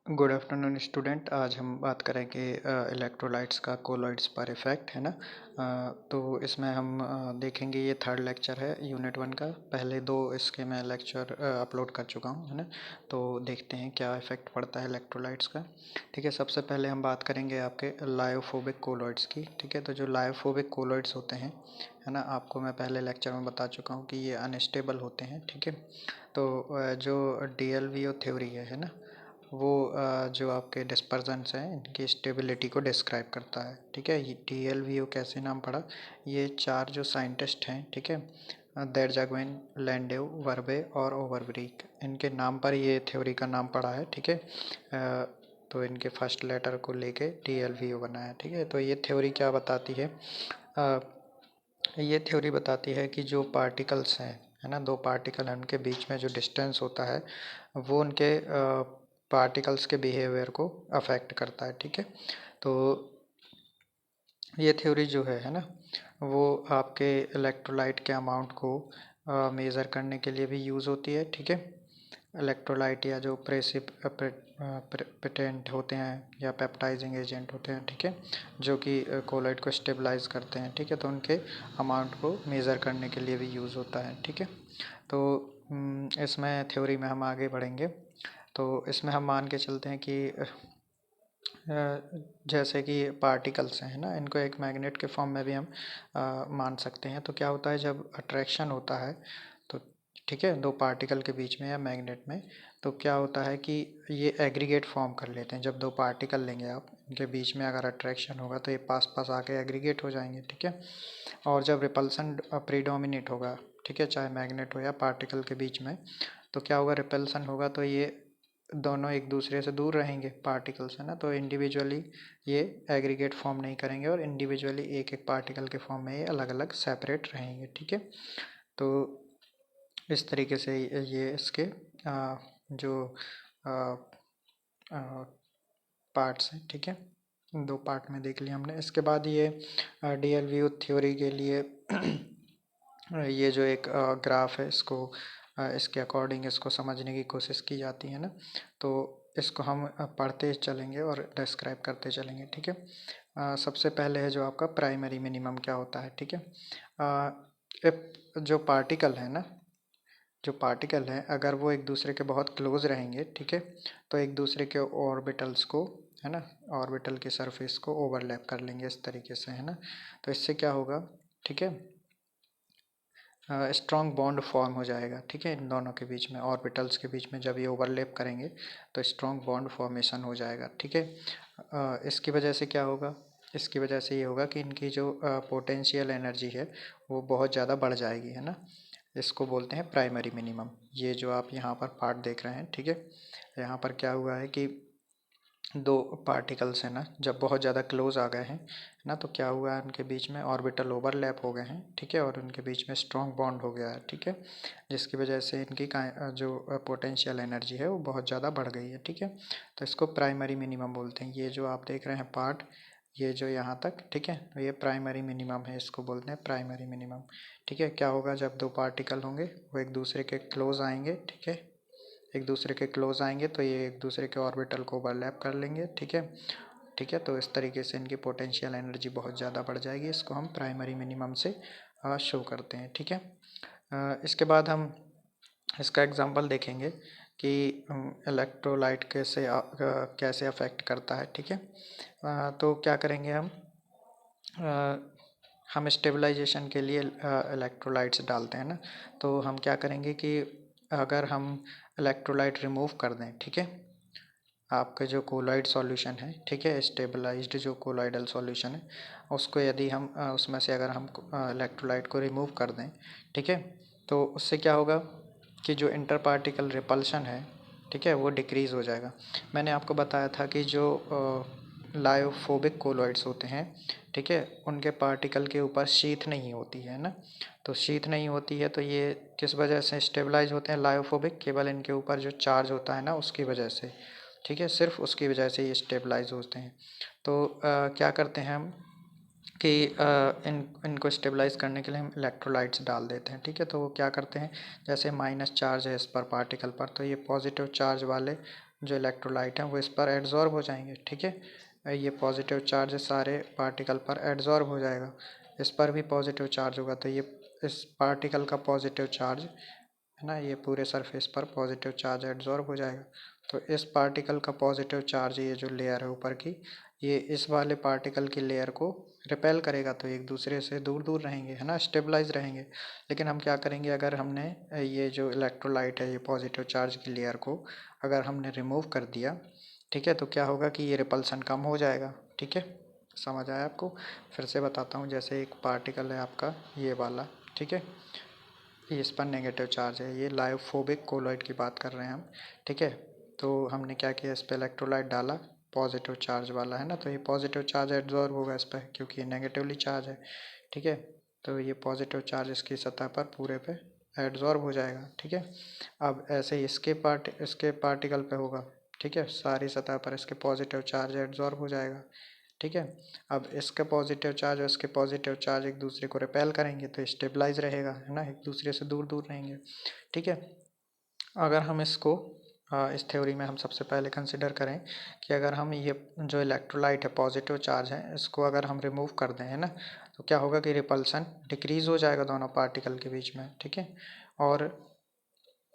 Good afternoon student. आज हम बात करेंगे इलेक्ट्रोलाइट्स का कोलॉइड्स पर इफ़ेक्ट, है ना। तो इसमें हम देखेंगे, ये थर्ड लेक्चर है यूनिट 1 का। पहले दो इसके मैं लेक्चर अपलोड कर चुका हूँ, है ना। तो देखते हैं क्या इफ़ेक्ट पड़ता है इलेक्ट्रोलाइट्स का। ठीक है, सबसे पहले हम बात करेंगे आपके लायोफोबिक कोलॉइड्स की। ठीक है, तो जो लायोफोबिक कोलॉइड्स होते हैं, है ना, आपको मैं पहले लेक्चर में बता चुका हूँ कि ये अनस्टेबल होते हैं। ठीक है, तो जो DLVO थ्योरी है ना, वो जो आपके डिस्पर्जेंस हैं इनकी स्टेबिलिटी को डिस्क्राइब करता है। ठीक है, ये DLVO कैसे नाम पड़ा, ये चार जो साइंटिस्ट हैं, ठीक है, देरजाग्विन, लैंडेव, वर्बे और ओवरब्रीक, इनके नाम पर ये थ्योरी का नाम पड़ा है। ठीक है, तो इनके फर्स्ट लेटर को लेके DLVO बना है। ठीक है, तो ये थ्योरी क्या बताती है, अ, ये थ्योरी बताती है कि जो पार्टिकल्स हैं, है ना, दो पार्टिकल हैं, उनके बीच में जो डिस्टेंस होता है वो उनके पार्टिकल्स के बिहेवियर को अफेक्ट करता है। ठीक है, तो ये थ्योरी जो है ना, वो आपके इलेक्ट्रोलाइट के अमाउंट को मेज़र करने के लिए भी यूज़ होती है। ठीक है, इलेक्ट्रोलाइट या जो प्रेसिपिटेंट होते हैं या पेप्टाइजिंग एजेंट होते हैं, ठीक है, जो कि कोलॉइड को स्टेबलाइज करते हैं। ठीक है, तो उनके अमाउंट को मेज़र करने के लिए भी यूज़ होता है। ठीक है, तो इसमें थ्योरी में हम आगे बढ़ेंगे। तो इसमें हम मान के चलते हैं कि जैसे कि पार्टिकल्स हैं ना, इनको एक मैग्नेट के फॉर्म में भी हम मान सकते हैं। तो क्या होता है जब अट्रैक्शन होता है, तो ठीक है, दो पार्टिकल के बीच में या मैग्नेट में, तो क्या होता है कि ये एग्रीगेट फॉर्म कर लेते हैं। जब दो पार्टिकल लेंगे आप, इनके बीच में अगर अट्रैक्शन होगा तो ये पास पास आके एग्रीगेट हो जाएंगे। ठीक है, और जब रिपल्सन प्रीडोमिनेट होगा, ठीक है, चाहे मैग्नेट हो या पार्टिकल के बीच में, तो क्या होगा, रिपल्सन होगा तो ये दोनों एक दूसरे से दूर रहेंगे पार्टिकल्स, है ना। तो इंडिविजुअली ये एग्रीगेट फॉर्म नहीं करेंगे और इंडिविजुअली एक एक पार्टिकल के फॉर्म में ये अलग अलग सेपरेट रहेंगे। ठीक है, तो इस तरीके से ये इसके जो पार्ट्स हैं, ठीक है, दो पार्ट में देख लिया हमने। इसके बाद ये DLVO थ्योरी के लिए ये जो एक ग्राफ है, इसको इसके अकॉर्डिंग इसको समझने की कोशिश की जाती है ना। तो इसको हम पढ़ते चलेंगे और डिस्क्राइब करते चलेंगे। ठीक है, सबसे पहले है जो आपका प्राइमरी मिनिमम क्या होता है। ठीक है, जो पार्टिकल है ना, जो पार्टिकल हैं अगर वो एक दूसरे के बहुत क्लोज रहेंगे, ठीक है, तो एक दूसरे के ऑर्बिटल्स को, है ना, ऑर्बिटल की सरफेस को ओवरलैप कर लेंगे इस तरीके से, है ना। तो इससे क्या होगा, ठीक है, स्ट्रॉन्ग बॉन्ड फॉर्म हो जाएगा। ठीक है, इन दोनों के बीच में, ऑर्बिटल्स के बीच में जब ये ओवरलैप करेंगे तो स्ट्रॉन्ग बॉन्ड फॉर्मेशन हो जाएगा। ठीक है, इसकी वजह से क्या होगा, इसकी वजह से ये होगा कि इनकी जो पोटेंशियल एनर्जी है वो बहुत ज़्यादा बढ़ जाएगी, है ना। इसको बोलते हैं प्राइमरी मिनिमम। ये जो आप यहाँ पर पार्ट देख रहे हैं, ठीक है, यहाँ पर क्या हुआ है कि दो पार्टिकल्स हैं ना, जब बहुत ज़्यादा क्लोज आ गए हैं ना, तो क्या हुआ है, उनके बीच में ऑर्बिटल ओवरलैप हो गए हैं। ठीक है, और उनके बीच में स्ट्रॉन्ग बॉन्ड हो गया है। ठीक है, जिसकी वजह से इनकी जो पोटेंशियल एनर्जी है वो बहुत ज़्यादा बढ़ गई है। ठीक है, तो इसको प्राइमरी मिनिमम बोलते हैं। ये जो आप देख रहे हैं पार्ट, ये जो यहाँ तक, ठीक है, तो ये प्राइमरी मिनिमम है, इसको बोलते हैं प्राइमरी मिनिमम। ठीक है, क्या होगा जब दो पार्टिकल होंगे वो एक दूसरे के क्लोज आएंगे, ठीक है, एक दूसरे के क्लोज आएंगे तो ये एक दूसरे के ऑर्बिटल को ओवरलैप कर लेंगे। ठीक है, ठीक है, तो इस तरीके से इनकी पोटेंशियल एनर्जी बहुत ज़्यादा बढ़ जाएगी। इसको हम प्राइमरी मिनिमम से शो करते हैं। ठीक है, इसके बाद हम इसका एग्जांपल देखेंगे कि इलेक्ट्रोलाइट कैसे अफेक्ट करता है। ठीक है, तो क्या करेंगे हम स्टेबलाइजेशन के लिए इलेक्ट्रोलाइट्स डालते हैं ना। तो हम क्या करेंगे कि अगर हम इलेक्ट्रोलाइट रिमूव कर दें, ठीक है, आपका जो कोलॉइड सॉल्यूशन है, ठीक है, स्टेबलाइज्ड जो कोलॉइडल सॉल्यूशन है, उसको यदि हम उसमें से अगर हम इलेक्ट्रोलाइट को रिमूव कर दें, ठीक है, तो उससे क्या होगा कि जो इंटर पार्टिकल रिपल्शन है, ठीक है, वो डिक्रीज़ हो जाएगा। मैंने आपको बताया था कि जो लायोफोबिक कोलॉइड्स होते हैं, ठीक है, उनके पार्टिकल के ऊपर शीथ नहीं होती है ना। तो शीथ नहीं होती है तो ये किस वजह से स्टेबलाइज होते हैं लायोफोबिक, केवल इनके ऊपर जो चार्ज होता है ना उसकी वजह से। ठीक है, सिर्फ उसकी वजह से ये स्टेबलाइज होते हैं। तो क्या करते हैं हम कि इनको स्टेबलाइज करने के लिए हम इलेक्ट्रोलाइट्स डाल देते हैं। ठीक है, तो वो क्या करते हैं, जैसे माइनस चार्ज है इस पर पार्टिकल पर, तो ये पॉजिटिव चार्ज वाले जो इलेक्ट्रोलाइट हैं वो इस पर एडजॉर्ब हो जाएंगे, ठीक है। ये पॉजिटिव चार्ज सारे पार्टिकल पर एडजॉर्ब हो जाएगा, इस पर भी पॉजिटिव चार्ज होगा, तो ये इस पार्टिकल का पॉजिटिव चार्ज है ना, ये पूरे सरफेस पर पॉजिटिव चार्ज एडजॉर्ब हो जाएगा। तो इस पार्टिकल का पॉजिटिव चार्ज, ये जो लेयर है ऊपर की, ये इस वाले पार्टिकल की लेयर को रिपेल करेगा, तो एक दूसरे से दूर दूर रहेंगे, है ना, स्टेबलाइज रहेंगे। लेकिन हम क्या करेंगे, अगर हमने ये जो इलेक्ट्रोलाइट है, ये पॉजिटिव चार्ज की लेयर को अगर हमने रिमूव कर दिया, ठीक है, तो क्या होगा कि ये रिपल्सन कम हो जाएगा, ठीक है। समझ आया आपको? फिर से बताता हूँ, जैसे एक पार्टिकल है आपका ये वाला, ठीक है, इस पर नेगेटिव चार्ज है, ये लायोफोबिक कोलॉइड की बात कर रहे हैं हम, ठीक है। तो हमने क्या किया, इस पर इलेक्ट्रोलाइट डाला पॉजिटिव चार्ज वाला, है ना, तो ये पॉजिटिव चार्ज एब्जॉर्ब होगा इस पर, क्योंकि ये नेगेटिवली चार्ज है, ठीक है। तो ये पॉजिटिव चार्ज इसकी सतह पर पूरे पे एब्जॉर्ब हो जाएगा, ठीक है। अब ऐसे ही इसके पार्टिकल पे होगा, ठीक है, सारी सतह पर इसके पॉजिटिव चार्ज एब्जॉर्ब हो जाएगा, ठीक है। अब इसका पॉजिटिव चार्ज और इसके पॉजिटिव चार्ज एक दूसरे को रिपेल करेंगे, तो स्टेबलाइज रहेगा, है ना, एक दूसरे से दूर दूर रहेंगे, ठीक है। अगर हम इसको इस थ्योरी में हम सबसे पहले कंसिडर करें कि अगर हम ये जो इलेक्ट्रोलाइट है पॉजिटिव चार्ज है, इसको अगर हम रिमूव कर दें, है ना, तो क्या होगा कि रिपल्सन डिक्रीज हो जाएगा दोनों पार्टिकल के बीच में, ठीक है। और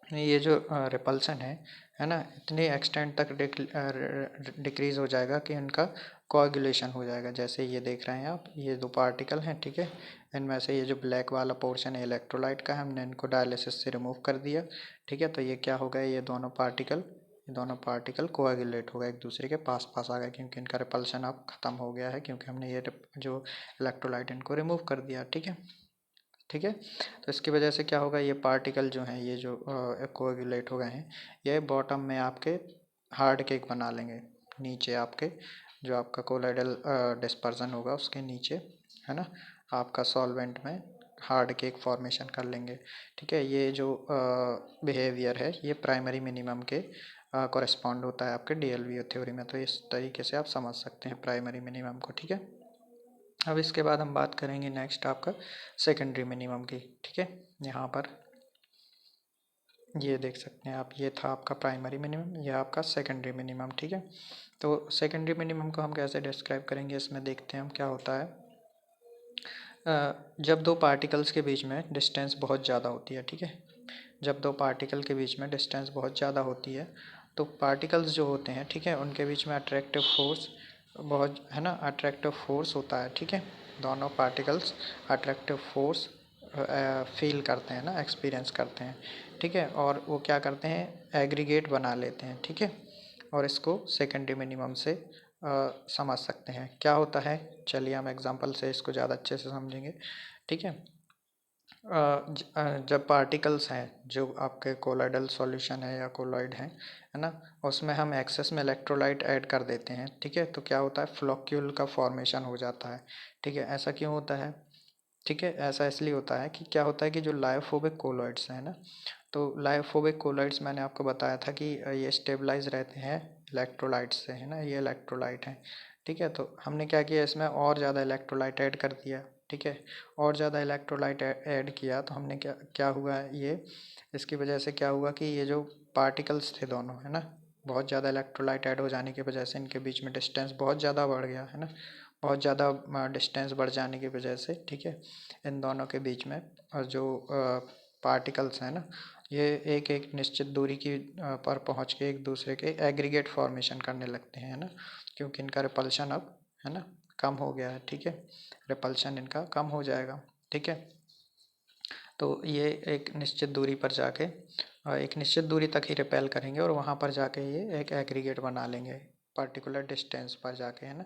ये जो रिपल्सन है ना, इतने एक्सटेंट तक डिक्रीज़ हो जाएगा कि इनका कोआगुलेशन हो जाएगा। जैसे ये देख रहे हैं आप, ये दो पार्टिकल हैं, ठीक है, इनमें से ये जो ब्लैक वाला पोर्शन है इलेक्ट्रोलाइट का है, हमने इनको डायलिसिस से रिमूव कर दिया, ठीक है। तो ये क्या हो गया, ये दोनों पार्टिकल कोआगुलेट हो गए, एक दूसरे के पास पास आ गए, क्योंकि इनका रिपल्सन अब ख़त्म हो गया है, क्योंकि हमने ये जो इलेक्ट्रोलाइट इनको रिमूव कर दिया, ठीक है, ठीक है। तो इसकी वजह से क्या होगा, ये पार्टिकल जो हैं, ये जो कोएगुलेट हो गए हैं, ये बॉटम में आपके हार्ड केक बना लेंगे, नीचे आपके जो आपका कोलाइडल डिस्पर्जन होगा उसके नीचे, है ना, आपका सॉल्वेंट में हार्ड केक फॉर्मेशन कर लेंगे, ठीक है। ये जो बिहेवियर है, ये प्राइमरी मिनिमम के कॉरेस्पॉन्ड होता है आपके डीएलवीओ थ्योरी में, तो इस तरीके से आप समझ सकते हैं प्राइमरी मिनिमम को, ठीक है। अब इसके बाद हम बात करेंगे नेक्स्ट आपका सेकेंडरी मिनिमम की, ठीक है। यहाँ पर ये देख सकते हैं आप, ये था आपका प्राइमरी मिनिमम, ये आपका सेकेंडरी मिनिमम, ठीक है। तो सेकेंडरी मिनिमम को हम कैसे डिस्क्राइब करेंगे, इसमें देखते हैं हम क्या होता है। जब दो पार्टिकल्स के बीच में डिस्टेंस बहुत ज़्यादा होती है, ठीक है, जब दो पार्टिकल के बीच में डिस्टेंस बहुत ज़्यादा होती है, तो पार्टिकल्स जो होते हैं, ठीक है, उनके बीच में अट्रैक्टिव फोर्स बहुत, है ना, अट्रैक्टिव फोर्स होता है, ठीक है। दोनों पार्टिकल्स अट्रैक्टिव फोर्स फील करते हैं ना, एक्सपीरियंस करते हैं, ठीक है, और वो क्या करते हैं, एग्रीगेट बना लेते हैं, ठीक है। और इसको सेकेंडरी मिनिमम से समझ सकते हैं क्या होता है। चलिए हम एग्जांपल से इसको ज़्यादा अच्छे से समझेंगे, ठीक है। जब पार्टिकल्स हैं जो आपके कोलाइडल सॉल्यूशन है या कोलॉइड है ना, उसमें हम एक्सेस में इलेक्ट्रोलाइट ऐड कर देते हैं, ठीक है, तो क्या होता है, फ्लोक्यूल का फॉर्मेशन हो जाता है, ठीक है। ऐसा क्यों होता है, ठीक है, ऐसा इसलिए होता है कि क्या होता है कि जो लायोफोबिक कोलॉइड्स हैं ना, तो लायोफोबिक कोलॉइड्स मैंने आपको बताया था कि ये स्टेबलाइज रहते हैं इलेक्ट्रोलाइट से, है ना, ये इलेक्ट्रोलाइट हैं, ठीक है। तो हमने क्या किया, इसमें और ज़्यादा इलेक्ट्रोलाइट ऐड कर दिया, ठीक है, और ज़्यादा इलेक्ट्रोलाइट ऐड किया, तो हमने क्या क्या हुआ ये, इसकी वजह से क्या हुआ कि ये जो पार्टिकल्स थे दोनों, है ना, बहुत ज़्यादा इलेक्ट्रोलाइट ऐड हो जाने की वजह से इनके बीच में डिस्टेंस बहुत ज़्यादा बढ़ गया, है ना, बहुत ज़्यादा डिस्टेंस बढ़ जाने की वजह से, ठीक है, इन दोनों के बीच में और जो पार्टिकल्स हैं ना, ये एक एक निश्चित दूरी की पर पहुंच के एक दूसरे के एग्रीगेट फॉर्मेशन करने लगते हैं, है ना, क्योंकि इनका रिपल्शन अब, है ना, कम हो गया है, ठीक है, रिपल्शन इनका कम हो जाएगा, ठीक है। तो ये एक निश्चित दूरी पर जाके एक निश्चित दूरी तक ही रिपेल करेंगे और वहाँ पर जाके ये एक एग्रीगेट बना लेंगे पर्टिकुलर डिस्टेंस पर जाके, है ना,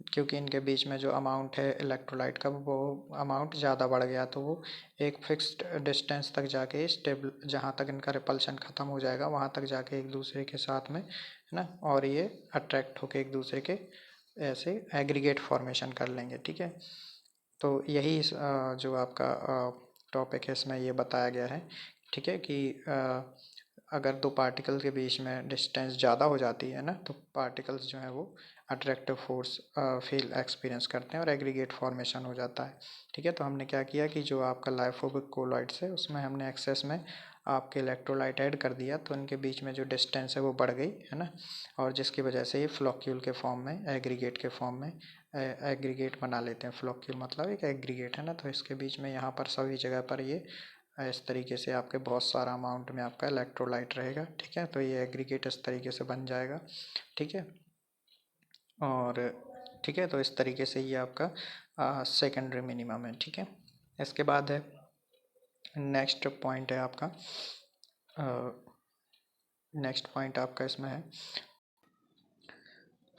क्योंकि इनके बीच में जो अमाउंट है इलेक्ट्रोलाइट का वो अमाउंट ज़्यादा बढ़ गया, तो वो एक फिक्स्ड डिस्टेंस तक जाके स्टेबल, जहाँ तक इनका रिपल्शन ख़त्म हो जाएगा वहाँ तक जाके एक दूसरे के साथ में, है ना, और ये अट्रैक्ट होके एक दूसरे के ऐसे एग्रीगेट फॉर्मेशन कर लेंगे, ठीक है। तो यही जो आपका टॉपिक है इसमें ये बताया गया है, ठीक है, कि अगर दो पार्टिकल्स के बीच में डिस्टेंस ज़्यादा हो जाती है ना, तो पार्टिकल्स जो हैं वो अट्रैक्टिव फोर्स फील एक्सपीरियंस करते हैं और एग्रीगेट फॉर्मेशन हो जाता है, ठीक है। तो हमने क्या किया कि जो आपका लाइफोबिक कोलॉइड्स है उसमें हमने एक्सेस में आपके इलेक्ट्रोलाइट ऐड कर दिया तो इनके बीच में जो डिस्टेंस है वो बढ़ गई, है ना, और जिसकी वजह से ये फ्लॉक्यूल के फॉर्म में, एग्रीगेट के फॉर्म में एग्रीगेट बना लेते हैं। फ्लॉक्यूल मतलब एक एग्रीगेट, है ना। तो इसके बीच में यहाँ पर सभी जगह पर ये इस तरीके से आपके बहुत सारा अमाउंट में आपका इलेक्ट्रोलाइट रहेगा, ठीक है। तो ये एग्रीगेट इस तरीके से बन जाएगा, ठीक है। और ठीक है, तो इस तरीके से ये आपका सेकेंडरी मिनिमम है, ठीक है। इसके बाद है नेक्स्ट पॉइंट है आपका, नेक्स्ट पॉइंट आपका इसमें है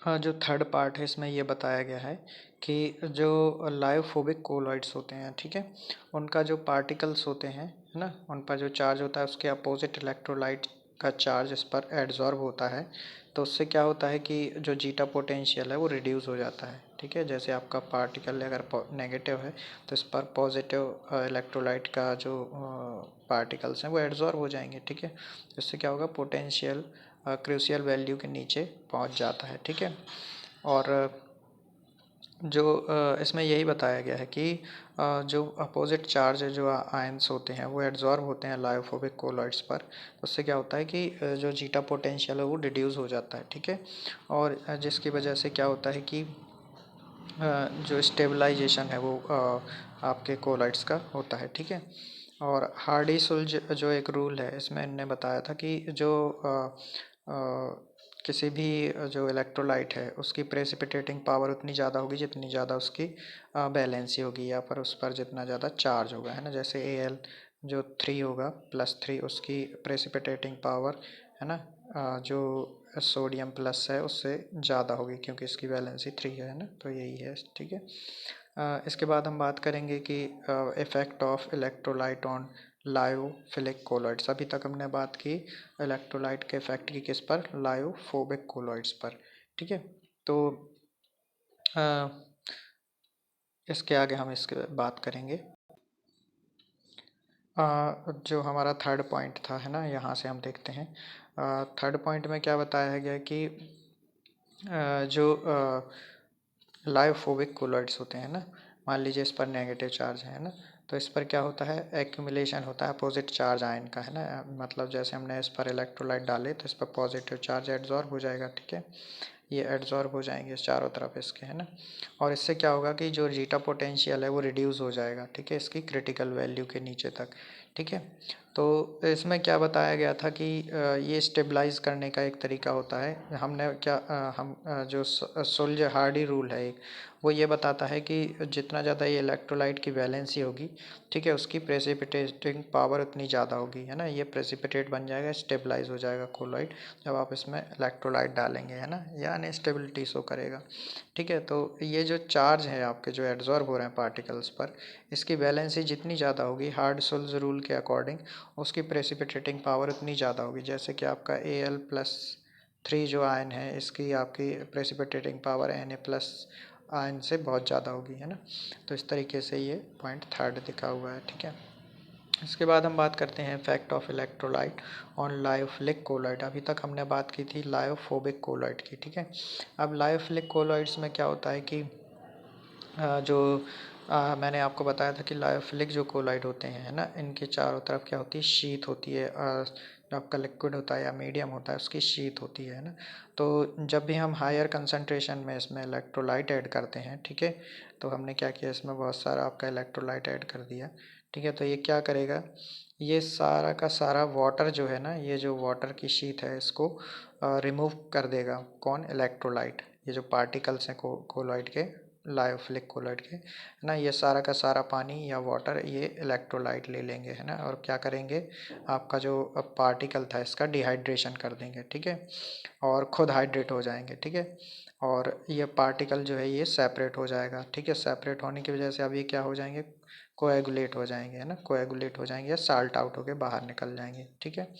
जो थर्ड पार्ट है इसमें ये बताया गया है कि जो लायोफोबिक कोलॉइड्स होते हैं, ठीक है, उनका जो पार्टिकल्स होते हैं, है ना, उन पर जो चार्ज होता है उसके अपोजिट इलेक्ट्रोलाइट का चार्ज इस पर एडजॉर्ब होता है। तो उससे क्या होता है कि जो जीटा पोटेंशियल है वो रिड्यूस हो जाता है, ठीक है। जैसे आपका पार्टिकल अगर नेगेटिव है तो इस पर पॉजिटिव इलेक्ट्रोलाइट का जो पार्टिकल्स हैं वो एडजॉर्ब हो जाएंगे, ठीक है। इससे क्या होगा, पोटेंशियल क्रूशियल वैल्यू के नीचे पहुंच जाता है, ठीक है। और जो इसमें यही बताया गया है कि जो अपोजिट चार्ज है, जो आयंस होते हैं वो एडजॉर्ब होते हैं लायोफोबिक कोलॉइड्स पर। उससे क्या होता है कि जो जीटा पोटेंशियल है वो रिड्यूस हो जाता है, ठीक है। और जिसकी वजह से क्या होता है कि जो स्टेबलाइजेशन है वो आपके कोलॉइड्स का होता है, ठीक है। और हार्डी-सुल्ज जो एक रूल है इसमें इनने बताया था कि जो किसी भी जो इलेक्ट्रोलाइट है उसकी प्रेसिपिटेटिंग पावर उतनी ज़्यादा होगी जितनी ज़्यादा उसकी वैलेंसी होगी, या पर उस पर जितना ज़्यादा चार्ज होगा, है ना। जैसे Al जो 3 होगा +3 उसकी प्रेसिपिटेटिंग पावर, है ना, जो सोडियम प्लस है उससे ज़्यादा होगी क्योंकि इसकी वैलेंसी 3 है ना। तो यही है, ठीक है। इसके बाद हम बात करेंगे कि effect of electrolyte on lyophilic colloids. अभी तक हमने बात की इलेक्ट्रोलाइट के इफेक्ट की किस पर, लायोफोबिक कोलॉइड्स पर, ठीक है। तो इसके आगे हम इसके बात करेंगे जो हमारा थर्ड पॉइंट था, है ना, यहाँ से हम देखते हैं थर्ड पॉइंट में क्या बताया गया कि जो लायोफोबिक कोलॉइड्स होते हैं ना, मान लीजिए इस पर नेगेटिव चार्ज है ना, तो इस पर क्या होता है, एक्यूमुलेशन होता है अपोजिट चार्ज आयन का, है ना। मतलब जैसे हमने इस पर इलेक्ट्रोलाइट डाले तो इस पर पॉजिटिव चार्ज एडजॉर्ब हो जाएगा, ठीक है। ये एडजॉर्ब हो जाएंगे चारों तरफ इसके, है ना। और इससे क्या होगा कि जो जीटा पोटेंशियल है वो रिड्यूस हो जाएगा, ठीक है, इसकी क्रिटिकल वैल्यू के नीचे तक, ठीक है। तो इसमें क्या बताया गया था कि ये स्टेबलाइज करने का एक तरीका होता है। हमने क्या जो सुल्ज हार्डी रूल है एक, वो ये बताता है कि जितना ज़्यादा ये इलेक्ट्रोलाइट की वैलेंसी होगी, ठीक है, उसकी प्रेसिपिटेटिंग पावर उतनी ज़्यादा होगी, है ना। ये प्रेसिपिटेट बन जाएगा, स्टेबलाइज हो जाएगा कोलॉइड जब आप इसमें इलेक्ट्रोलाइट डालेंगे, है ना, या अनस्टेबिलिटी शो करेगा, ठीक है। तो ये जो चार्ज है आपके जो एडजॉर्ब हो रहे हैं पार्टिकल्स पर, इसकी वैलेंसी जितनी ज़्यादा होगी हार्ड-सुल्ज रूल के अकॉर्डिंग, उसकी प्रेसिपिटेटिंग पावर उतनी ज़्यादा होगी। जैसे कि आपका Al+3 जो आयन है इसकी आपकी प्रेसिपिटेटिंग पावर Na+ आयन से बहुत ज़्यादा होगी, है ना। तो इस तरीके से ये पॉइंट थर्ड दिखा हुआ है, ठीक है। इसके बाद हम बात करते हैं effect of electrolyte on lyophilic colloid. अभी तक हमने बात की थी लायोफोबिक कोलॉइड की, ठीक है। अब लायोफिलिक कोलॉइड्स में क्या होता है कि जो मैंने आपको बताया था कि लायोफिलिक जो कोलॉइड होते हैं, है ना, इनके चारों तरफ क्या होती है, शीट होती है। जो आपका लिक्विड होता है या मीडियम होता है उसकी शीट होती है ना। तो जब भी हम हायर कंसंट्रेशन में इसमें इलेक्ट्रोलाइट ऐड करते हैं, ठीक है, तो हमने क्या किया, इसमें बहुत सारा आपका इलेक्ट्रोलाइट ऐड कर दिया, ठीक है। तो ये क्या करेगा, ये सारा का सारा वाटर जो है ना, ये जो वाटर की शीट है इसको रिमूव कर देगा। कौन, इलेक्ट्रोलाइट, ये जो पार्टिकल्स हैं कोलॉइड के, लायोफिलिक कोलॉइड के, है ना, ये सारा का सारा पानी या वाटर ये इलेक्ट्रोलाइट ले लेंगे, है ना, और क्या करेंगे, आपका जो पार्टिकल था इसका डिहाइड्रेशन कर देंगे, ठीक है, और खुद हाइड्रेट हो जाएंगे, ठीक है। और ये पार्टिकल जो है ये सेपरेट हो जाएगा, ठीक है। सेपरेट होने की वजह से अब ये क्या हो जाएंगे, कोएगुलेट हो जाएंगे, है ना, कोएगुलेट हो जाएंगे या साल्ट आउट होके बाहर निकल जाएंगे, ठीक है।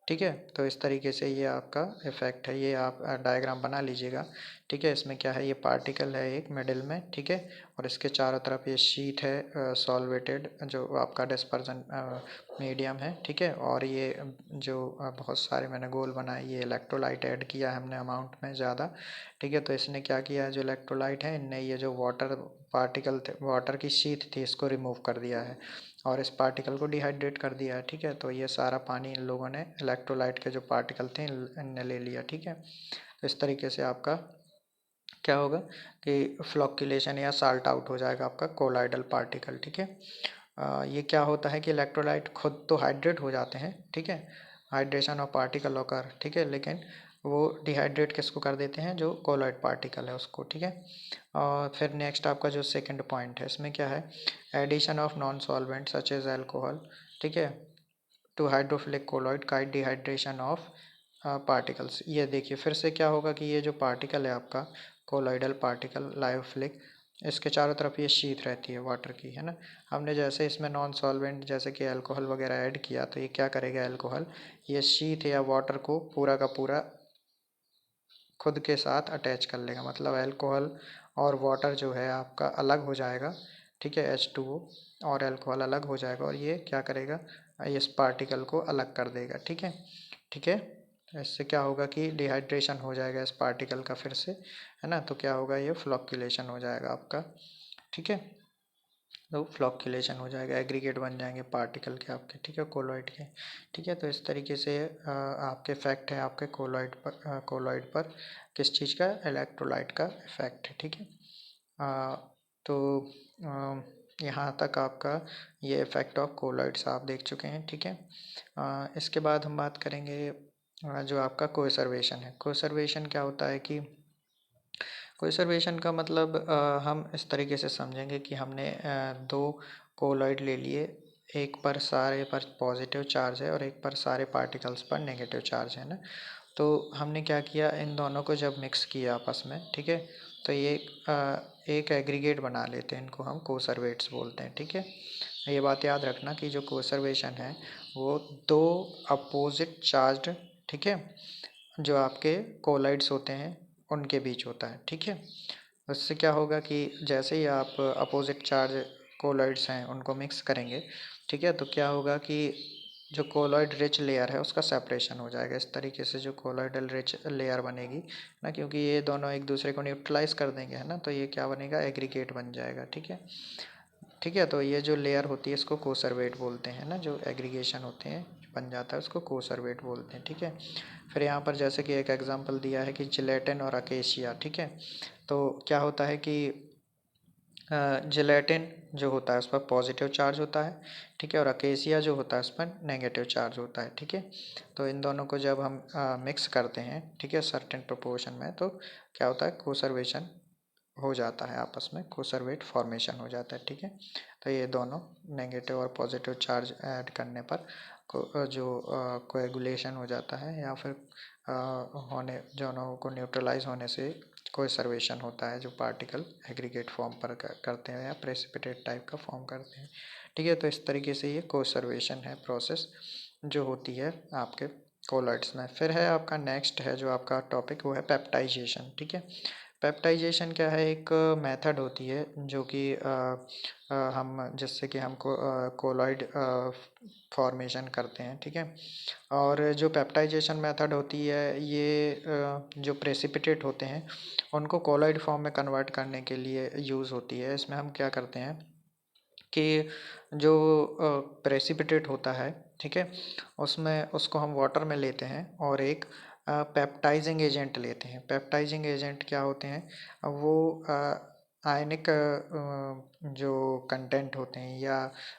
ठीक है, तो इस तरीके से ये आपका इफेक्ट है, ये आप डायग्राम बना लीजिएगा, ठीक है। इसमें क्या है, ये पार्टिकल है एक मिडिल में, ठीक है, और इसके चारों तरफ ये शीट है सॉल्वेटेड, जो आपका डिस्पर्जन मीडियम है, ठीक है। और ये जो बहुत सारे मैंने गोल बनाए, ये इलेक्ट्रोलाइट ऐड किया है हमने अमाउंट में ज़्यादा, ठीक है। तो इसने क्या किया है, जो इलेक्ट्रोलाइट है इनने ये जो वाटर पार्टिकल थे, वाटर की शीट थी, इसको रिमूव कर दिया है और इस पार्टिकल को डिहाइड्रेट कर दिया है, ठीक है। तो ये सारा पानी इन लोगों ने इलेक्ट्रोलाइट के जो पार्टिकल थे इनने ले लिया, ठीक है। तो इस तरीके से आपका क्या होगा कि फ्लॉक्यूलेशन या साल्ट आउट हो जाएगा आपका कोलॉइडल पार्टिकल, ठीक है। ये क्या होता है कि इलेक्ट्रोलाइट खुद तो हाइड्रेट हो जाते हैं, ठीक है, हाइड्रेशन ऑफ पार्टिकल ऑकर, ठीक है, लेकिन वो डिहाइड्रेट किसको कर देते हैं, जो कोलॉइड पार्टिकल है उसको, ठीक है। और फिर नेक्स्ट आपका जो सेकंड पॉइंट है इसमें क्या है, addition of non solvent such as alcohol, ठीक है, to hydrophilic colloid causes dehydration of particles. ये देखिए फिर से क्या होगा कि ये जो पार्टिकल है आपका कोलॉइडल पार्टिकल लायोफिलिक, इसके चारों तरफ ये शीट रहती है वाटर की, है ना। हमने जैसे इसमें नॉन सॉल्वेंट जैसे कि अल्कोहल वगैरह ऐड किया तो ये क्या करेगा, अल्कोहल ये शीट या वाटर को पूरा का पूरा खुद के साथ अटैच कर लेगा, मतलब अल्कोहल और वाटर जो है आपका अलग हो जाएगा, ठीक है, H2O और अल्कोहल अलग हो जाएगा और ये क्या करेगा, इस पार्टिकल को अलग कर देगा, ठीक है, ठीक है। तो इससे क्या होगा कि डिहाइड्रेशन हो जाएगा इस पार्टिकल का फिर से, है ना। तो क्या होगा, ये फ्लॉक्यूलेशन हो जाएगा आपका, ठीक है। तो फ्लॉक्यूलेशन हो जाएगा, एग्रीगेट बन जाएंगे पार्टिकल के आपके, ठीक है, कोलॉइड के, ठीक है। तो इस तरीके से आपके इफेक्ट है आपके कोलॉइड पर किस चीज़ का, इलेक्ट्रोलाइट का इफेक्ट है, ठीक है। तो यहाँ तक आपका ये इफेक्ट ऑफ कोलॉइड्स आप देख चुके हैं, ठीक है। इसके बाद हम बात करेंगे जो आपका कोसर्वेशन है। कोसर्वेशन क्या होता है कि कोसर्वेशन का मतलब हम इस तरीके से समझेंगे कि हमने दो कोलॉइड ले लिए, एक पर सारे पर पॉजिटिव चार्ज है और एक पर सारे पार्टिकल्स पर नेगेटिव चार्ज है ना। तो हमने क्या किया, इन दोनों को जब मिक्स किया आपस में, ठीक है, तो ये एक एग्रीगेट बना लेते हैं, इनको हम कोसर्वेट्स बोलते हैं, ठीक है। ये बात याद रखना कि जो कोसर्वेशन है वो दो अपोजिट चार्ज्ड, ठीक है, जो आपके कोलाइड्स होते हैं उनके बीच होता है, ठीक है। उससे क्या होगा कि जैसे ही आप अपोजिट चार्ज कोलॉइड्स हैं उनको मिक्स करेंगे, ठीक है, तो क्या होगा कि जो कोलॉइड रिच लेयर है उसका सेपरेशन हो जाएगा। इस तरीके से जो कोलॉइडल रिच लेयर बनेगी ना, क्योंकि ये दोनों एक दूसरे को न्यूट्रलाइज कर देंगे, है ना, तो ये क्या बनेगा, एग्रीगेट बन जाएगा, ठीक है, ठीक है। तो ये जो लेयर होती है इसको कोसर्वेट बोलते हैं ना, जो एग्रीगेशन होते हैं बन जाता है उसको कोसर्वेट बोलते हैं, ठीक है। फिर यहाँ पर जैसे कि एक एग्जांपल दिया है कि जिलेटिन और अकेशिया, ठीक है। तो क्या होता है कि जिलेटिन जो होता है उस पर पॉजिटिव चार्ज होता है, ठीक है, और अकेसिया जो होता है उस पर नेगेटिव चार्ज होता है, ठीक है। तो इन दोनों को जब हम मिक्स करते हैं, ठीक है, सर्टेन प्रोपोर्शन में, तो क्या होता है, कोसर्वेशन हो जाता है, आपस में कोसर्वेट फॉर्मेशन हो जाता है, ठीक है। तो ये दोनों नेगेटिव और पॉजिटिव चार्ज ऐड करने पर जो कोएगुलेशन हो जाता है या फिर होने दोनों को न्यूट्रलाइज होने से कोसर्वेशन होता है, जो पार्टिकल एग्रीगेट फॉर्म पर करते हैं या प्रेसिपिटेट टाइप का फॉर्म करते हैं, ठीक है। तो इस तरीके से ये कोसर्वेशन है प्रोसेस जो होती है आपके कोलॉइड्स में। फिर है आपका नेक्स्ट है जो आपका टॉपिक, वो है पेप्टाइजेशन, ठीक है। पेप्टाइजेशन क्या है, एक मेथड होती है जो कि हम जिससे कि हमको कोलॉइड फॉर्मेशन करते हैं, ठीक है। और जो पेप्टाइजेशन मेथड होती है ये जो प्रेसिपिटेट होते हैं उनको कोलॉइड फॉर्म में कन्वर्ट करने के लिए यूज़ होती है। इसमें हम क्या करते हैं कि जो प्रेसिपिटेट होता है, ठीक है, उसमें उसको हम वाटर में लेते हैं और एक पेप्टाइजिंग एजेंट लेते हैं। पेप्टाइजिंग एजेंट क्या होते हैं, वो आयनिक जो कंटेंट होते हैं या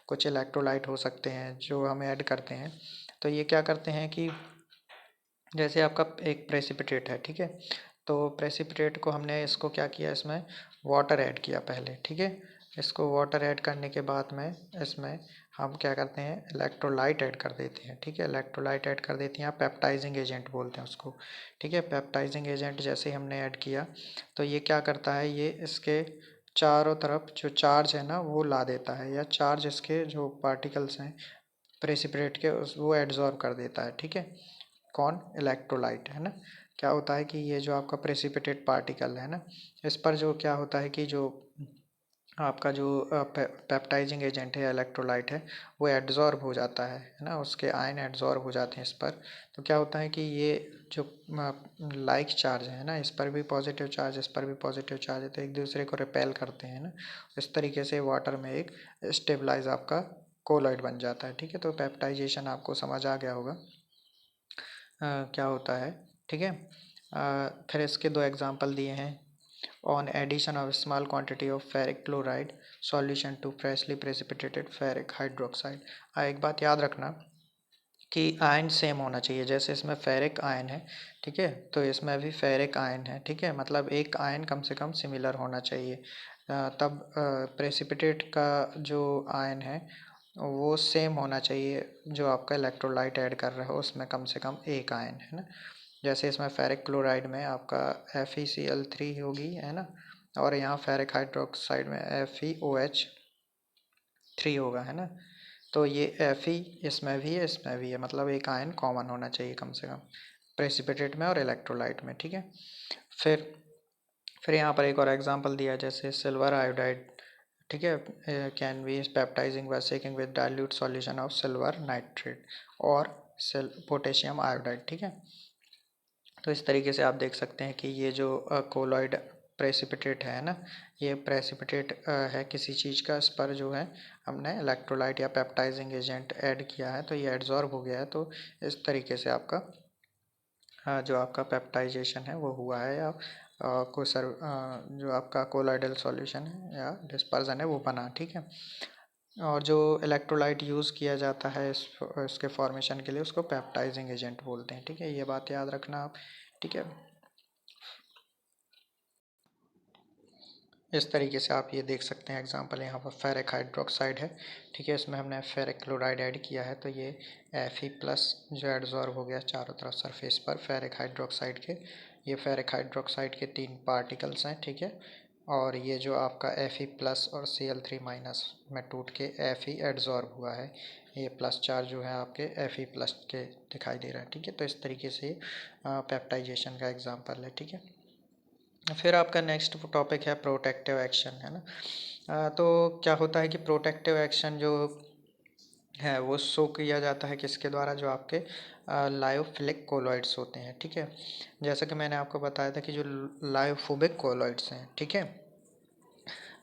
कुछ इलेक्ट्रोलाइट हो सकते हैं जो हम ऐड करते हैं। तो ये क्या करते हैं कि जैसे आपका एक प्रेसिपिटेट है, ठीक है, तो प्रेसिपिटेट को हमने इसको क्या किया, इसमें वाटर ऐड किया पहले, ठीक है। इसको वाटर ऐड करने के बाद में इसमें हम क्या करते हैं, इलेक्ट्रोलाइट ऐड कर देते हैं, ठीक है, इलेक्ट्रोलाइट ऐड कर देते हैं या पेप्टाइजिंग एजेंट बोलते हैं उसको, ठीक है। पेप्टाइजिंग एजेंट जैसे ही हमने ऐड किया तो ये क्या करता है, ये इसके चारों तरफ जो चार्ज है ना वो ला देता है, या चार्ज इसके जो पार्टिकल्स हैं प्रेसिपिटेट के उस वो एड्जॉर्ब कर देता है, ठीक है। कौन, इलेक्ट्रोलाइट, है ना। क्या होता है कि ये जो आपका प्रेसिपिटेट पार्टिकल है ना, इस पर जो क्या होता है कि जो आपका जो पेप्टाइजिंग एजेंट है, इलेक्ट्रोलाइट है, वो एड्जॉर्ब हो जाता है ना, उसके आयन एड्जॉर्ब हो जाते हैं इस पर। तो क्या होता है कि ये जो लाइक चार्ज है ना, इस पर भी पॉजिटिव चार्ज, इस पर भी पॉजिटिव चार्ज है, तो एक दूसरे को रिपेल करते हैं ना। इस तरीके से वाटर में एक स्टेबलाइज आपका कोलॉइड बन जाता है। ठीक है, तो पेप्टाइजेशन आपको समझ आ गया होगा क्या होता है। ठीक है, फिर इसके दो एग्जांपल दिए हैं। On addition of small quantity of ferric chloride solution to freshly precipitated ferric hydroxide. एक बात याद रखना कि आयन सेम होना चाहिए। जैसे इसमें फेरिक आयन है, ठीक है, तो इसमें भी फेरिक आयन है। ठीक है, मतलब एक आयन कम से कम सिमिलर होना चाहिए। तब प्रेसिपिटेट का जो आयन है वो सेम होना चाहिए, जो आपका इलेक्ट्रोलाइट ऐड कर रहे हो उसमें कम से कम एक आयन है ना। जैसे इसमें फेरिक क्लोराइड में आपका FeCl3 होगी, है ना, और यहाँ फेरिक हाइड्रोक्साइड में FeOH3 होगा, है ना। तो ये Fe इसमें भी है, इसमें भी है, मतलब एक आयन कॉमन होना चाहिए कम से कम प्रेसिपिटेट में और इलेक्ट्रोलाइट में। ठीक है, फिर यहाँ पर एक और एग्जांपल दिया है, जैसे सिल्वर आयोडाइड। ठीक है, can be peptizing by shaking with dilute solution of silver nitrate और पोटेशियम आयोडाइड। ठीक है, तो इस तरीके से आप देख सकते हैं कि ये जो कोलॉइड प्रेसिपिटेट है ना, ये प्रेसिपिटेट है किसी चीज़ का, इस पर जो है हमने इलेक्ट्रोलाइट या पेप्टाइजिंग एजेंट ऐड किया है, तो ये एड्जॉर्ब हो गया है। तो इस तरीके से आपका जो आपका पेप्टाइजेशन है वो हुआ है, या को सर जो आपका कोलॉइडल सॉल्यूशन है या डिस्पर्जन है वो बना। ठीक है, और जो इलेक्ट्रोलाइट यूज़ किया जाता है इसके फॉर्मेशन के लिए, उसको पेप्टाइजिंग एजेंट बोलते हैं। ठीक है, ये बात याद रखना आप। ठीक है, इस तरीके से आप ये देख सकते हैं एग्जांपल, यहाँ पर फेरिक हाइड्रोक्साइड है। ठीक है, इसमें हमने फेरिक क्लोराइड ऐड किया है, तो ये Fe+ जो एडजॉर्ब हो गया चारों तरफ सरफेस पर फेरिक हाइड्रोक्साइड के। ये फेरिक हाइड्रोक्साइड के 3 पार्टिकल्स हैं। ठीक है, और ये जो आपका Fe+ और Cl3- में टूट के Fe एडजॉर्ब हुआ है, ये प्लस चार्ज जो है आपके Fe+ के दिखाई दे रहा है। ठीक है, तो इस तरीके से पेप्टाइजेशन का एग्जाम्पल है। ठीक है, फिर आपका नेक्स्ट टॉपिक है प्रोटेक्टिव एक्शन, है ना। तो क्या होता है कि प्रोटेक्टिव एक्शन जो है वो शो किया जाता है किसके द्वारा, जो आपके लायोफिलिक कोलॉइड्स होते हैं। ठीक है, जैसा कि मैंने आपको बताया था कि जो लायोफोबिक कोलॉइड्स हैं, ठीक है,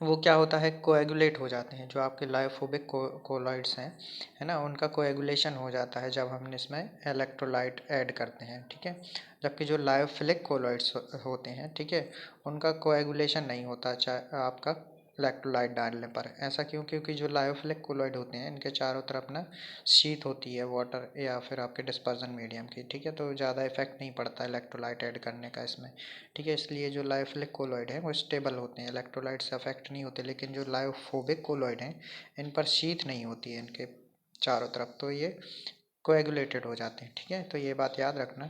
वो क्या होता है, कोएगुलेट हो जाते हैं। जो आपके लायोफोबिक कोलॉइड्स हैं, है ना, उनका कोएगुलेशन हो जाता है जब हम इसमें इलेक्ट्रोलाइट ऐड करते हैं। ठीक है, जबकि जो लायोफिलिक कोलॉइड्स होते हैं, ठीक है, उनका कोएगुलेशन नहीं होता चाहे आपका इलेक्ट्रोलाइट डालने पर। ऐसा क्यों? क्योंकि जो लायोफिलिक कोलॉइड होते हैं इनके चारों तरफ ना शीट होती है वाटर या फिर आपके डिस्पर्जन मीडियम की। ठीक है, तो ज़्यादा इफेक्ट नहीं पड़ता इलेक्ट्रोलाइट ऐड करने का इसमें। ठीक है, इसलिए जो लायोफिलिक कोलॉइड हैं वो स्टेबल होते हैं, इलेक्ट्रोलाइट से अफेक्ट नहीं होते। लेकिन जो लायोफोबिक कोलॉइड हैं इन पर शीट नहीं होती है इनके चारों तरफ, तो ये कोएगुलेटेड हो जाते हैं। ठीक है, तो ये बात याद रखना।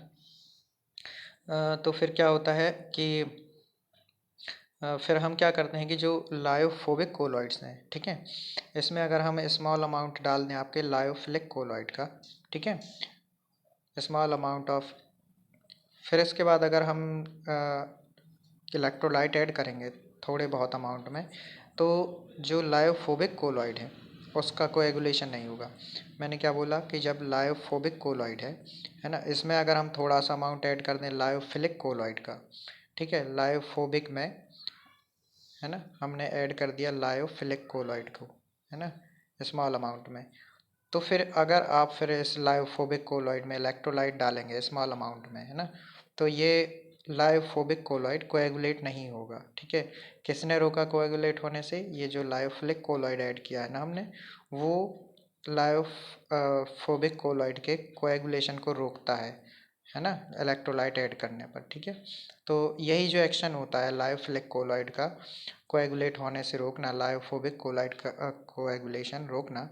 तो फिर क्या होता है कि फिर हम क्या करते हैं कि जो लायोफोबिक कोलॉइड्स हैं, ठीक है, इसमें अगर हम स्मॉल अमाउंट डाल दें आपके लायोफिलिक कोलॉइड का, ठीक है, स्मॉल अमाउंट ऑफ, फिर इसके बाद अगर हम इलेक्ट्रोलाइट ऐड करेंगे थोड़े बहुत अमाउंट में, तो जो लायोफोबिक कोलॉइड है उसका कोएगुलेशन नहीं होगा। मैंने क्या बोला कि जब लायोफोबिक कोलॉइड है ना, इसमें अगर हम थोड़ा सा अमाउंट ऐड कर दें लायोफिलिक कोलॉइड का, ठीक है, लायोफोबिक में, है ना, हमने ऐड कर दिया लायोफिलिक कोलॉइड को, है ना, स्मॉल अमाउंट में, तो फिर अगर आप फिर इस लायोफोबिक कोलॉइड में इलेक्ट्रोलाइट डालेंगे स्मॉल अमाउंट में, है ना, तो ये लायोफोबिक कोलॉइड कोएगुलेट नहीं होगा। ठीक है, किसने रोका कोएगुलेट होने से? ये जो लायोफिलिक कोलॉइड ऐड किया है ना हमने, वो लायोफोबिक कोलॉइड के कोएगुलेशन को रोकता है ना, इलेक्ट्रोलाइट ऐड करने पर। ठीक है, तो यही जो एक्शन होता है लायोफिलिक कोलॉइड का कोएगुलेट होने से रोकना, लायोफोबिक कोलॉइड का कोएगुलेशन रोकना,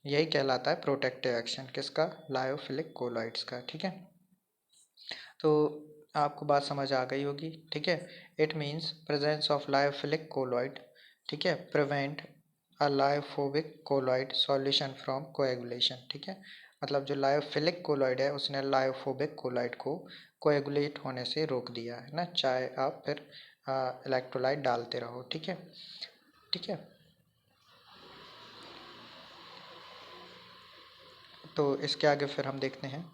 यही कहलाता है प्रोटेक्टिव एक्शन किसका, लायोफिलिक कोलॉइड्स का। ठीक है, तो आपको बात समझ आ गई होगी। ठीक है, it means presence of lyophilic colloid, ठीक है, prevent a lyophobic colloid solution from coagulation. ठीक है, मतलब जो लायोफिलिक कोलॉइड है उसने लायोफोबिक कोलॉइड को कोएगुलेट होने से रोक दिया, है ना, चाहे आप फिर इलेक्ट्रोलाइट डालते रहो। ठीक है, ठीक है। तो इसके आगे फिर हम देखते हैं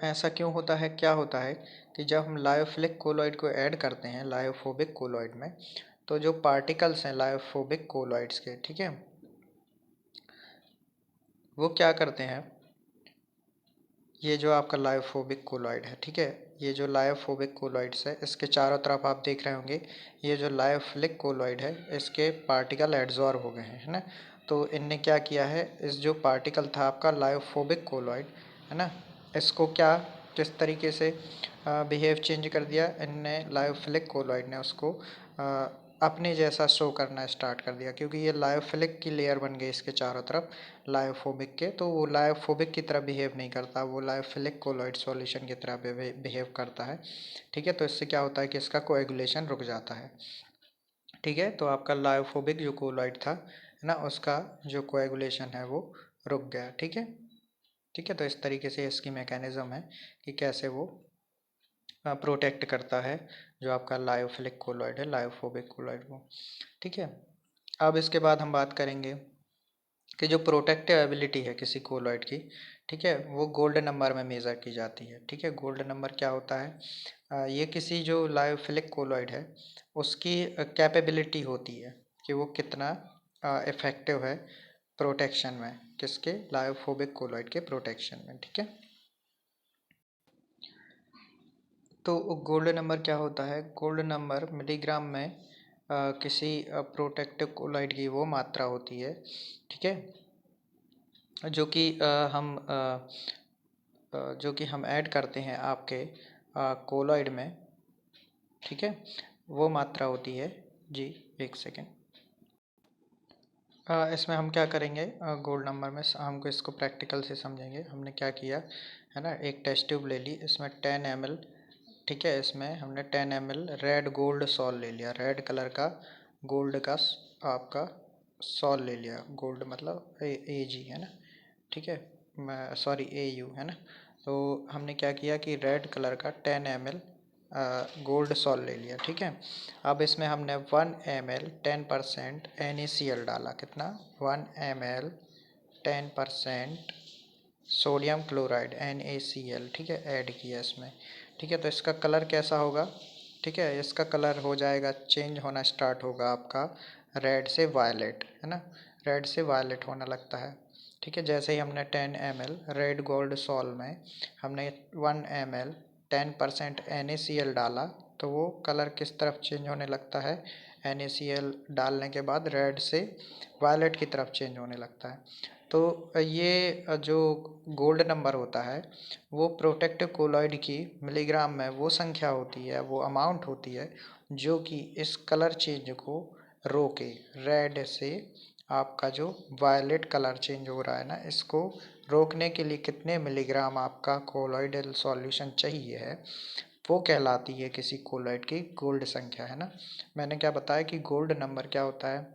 ऐसा क्यों होता है, क्या होता है कि जब हम लायोफिलिक कोलॉइड को ऐड करते हैं लायोफोबिक कोलॉइड में, तो जो पार्टिकल्स हैं लायोफोबिक कोलॉइड्स के, ठीक है, वो क्या करते हैं, ये जो आपका लायोफोबिक कोलॉइड है, ठीक है, ये जो लायोफोबिक कोलॉइड्स है इसके चारों तरफ आप देख रहे होंगे ये जो लायोफिलिक कोलॉइड है इसके पार्टिकल एड्जॉर्ब हो गए हैं, है ना। तो इनने क्या किया है, इस जो पार्टिकल था आपका लायोफोबिक कोलॉइड, है ना, इसको क्या, किस तरीके से बिहेव चेंज कर दिया इनने, लायोफिलिक कोलॉइड ने उसको अपने जैसा शो करना स्टार्ट कर दिया, क्योंकि ये लायोफिलिक की लेयर बन गई इसके चारों तरफ लायोफोबिक के, तो वो लायोफोबिक की तरह बिहेव नहीं करता, वो लायोफिलिक कोलॉइड सॉल्यूशन की तरह बिहेव करता है, ठीक है। तो इससे क्या होता है कि इसका कोएगुलेशन रुक जाता है, ठीक है। तो आपका लायोफोबिक जो कोलॉइड था, है ना, उसका जो कोएगुलेशन है वो रुक गया, ठीक है। ठीक है, तो इस तरीके से इसकी मैकेनिज़्म है कि कैसे वो प्रोटेक्ट करता है जो आपका लायोफिलिक कोलॉइड है, लायोफोबिक कोलॉइड को, ठीक है। अब इसके बाद हम बात करेंगे कि जो प्रोटेक्टिव एबिलिटी है किसी कोलॉइड की, ठीक है, वो गोल्ड नंबर में मेज़र की जाती है, ठीक है। गोल्ड नंबर क्या होता है, ये किसी जो लायोफिलिक कोलॉइड है उसकी कैपेबिलिटी होती है कि वो कितना इफ़ेक्टिव है प्रोटेक्शन में, किसके, लायोफोबिक कोलॉइड के प्रोटेक्शन में, ठीक है। तो गोल्ड नंबर क्या होता है, गोल्ड नंबर मिलीग्राम में किसी प्रोटेक्टिव कोलॉइड की वो मात्रा होती है, ठीक है, जो कि जो कि हम ऐड करते हैं आपके कोलॉइड में, ठीक है, वो मात्रा होती है जी। एक सेकेंड, इसमें हम क्या करेंगे, गोल्ड नंबर में हमको इसको प्रैक्टिकल से समझेंगे। हमने क्या किया है ना, एक टेस्ट ट्यूब ले ली, इसमें 10 ml, ठीक है, इसमें हमने 10 ml रेड गोल्ड सॉल ले लिया, रेड कलर का गोल्ड का आपका सॉल ले लिया, गोल्ड मतलब AG है ना, ठीक है, मैं सॉरी AU है ना। तो हमने क्या किया कि रेड कलर का 10 ml गोल्ड सॉल ले लिया, ठीक है। अब इसमें हमने 1 ml 10% NaCl डाला, कितना, 1 ml 10% सोडियम क्लोराइड NaCl, ठीक है, ऐड किया इसमें, ठीक है। तो इसका कलर कैसा होगा, ठीक है, इसका कलर हो जाएगा, चेंज होना स्टार्ट होगा आपका रेड से वायलेट, है ना, रेड से वायलेट होने लगता है, ठीक है। जैसे ही हमने 10 ml रेड गोल्ड सॉल में हमने 1 ml 10% NaCl डाला, तो वो कलर किस तरफ चेंज होने लगता है, NaCl डालने के बाद रेड से वायलेट की तरफ चेंज होने लगता है। तो ये जो गोल्ड नंबर होता है वो प्रोटेक्टिव कोलॉइड की मिलीग्राम में वो संख्या होती है, वो अमाउंट होती है जो कि इस कलर चेंज को रोके, रेड से आपका जो वायलेट कलर चेंज हो रहा है ना, इसको रोकने के लिए कितने मिलीग्राम आपका कोलॉइडल सॉल्यूशन चाहिए है, वो कहलाती है किसी कोलॉइड की गोल्ड संख्या, है ना। मैंने क्या बताया कि गोल्ड नंबर क्या होता है,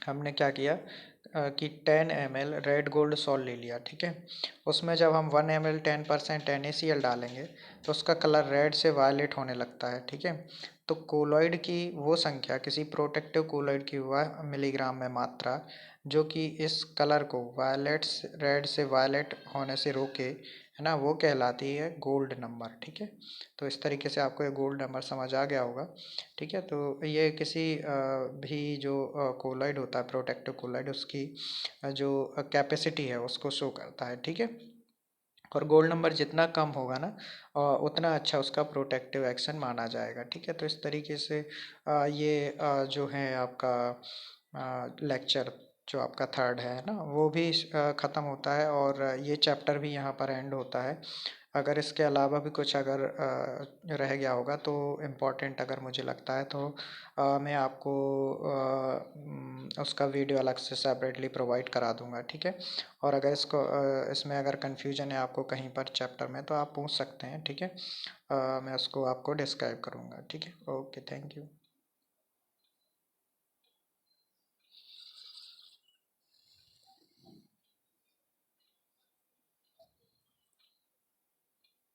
हमने क्या किया कि 10 ml रेड गोल्ड सॉल्ट ले लिया, ठीक है, उसमें जब हम 1 ml 10% NaCl डालेंगे तो उसका कलर रेड से वायलेट होने लगता है, ठीक है। तो कोलॉइड की वो संख्या, किसी प्रोटेक्टिव कोलॉइड की वह मिलीग्राम में मात्रा जो कि इस कलर को वायलेट रेड से वायलेट होने से रोके, है ना, वो कहलाती है गोल्ड नंबर, ठीक है। तो इस तरीके से आपको ये गोल्ड नंबर समझ आ गया होगा, ठीक है। तो ये किसी भी जो कोलॉइड होता है प्रोटेक्टिव कोलॉइड, उसकी जो कैपेसिटी है उसको शो करता है, ठीक है। और गोल्ड नंबर जितना कम होगा ना उतना अच्छा उसका प्रोटेक्टिव एक्शन माना जाएगा, ठीक है। तो इस तरीके से ये जो है आपका लेक्चर जो आपका थर्ड है ना वो भी ख़त्म होता है, और ये चैप्टर भी यहाँ पर एंड होता है। अगर इसके अलावा भी कुछ अगर रह गया होगा तो इम्पोर्टेंट अगर मुझे लगता है तो मैं आपको उसका वीडियो अलग से सेपरेटली प्रोवाइड करा दूंगा, ठीक है। और अगर इसमें अगर कन्फ्यूजन है आपको कहीं पर चैप्टर में तो आप पूछ सकते हैं, ठीक है। मैं उसको आपको डिस्क्राइब करूँगा, ठीक है। Okay, thank you.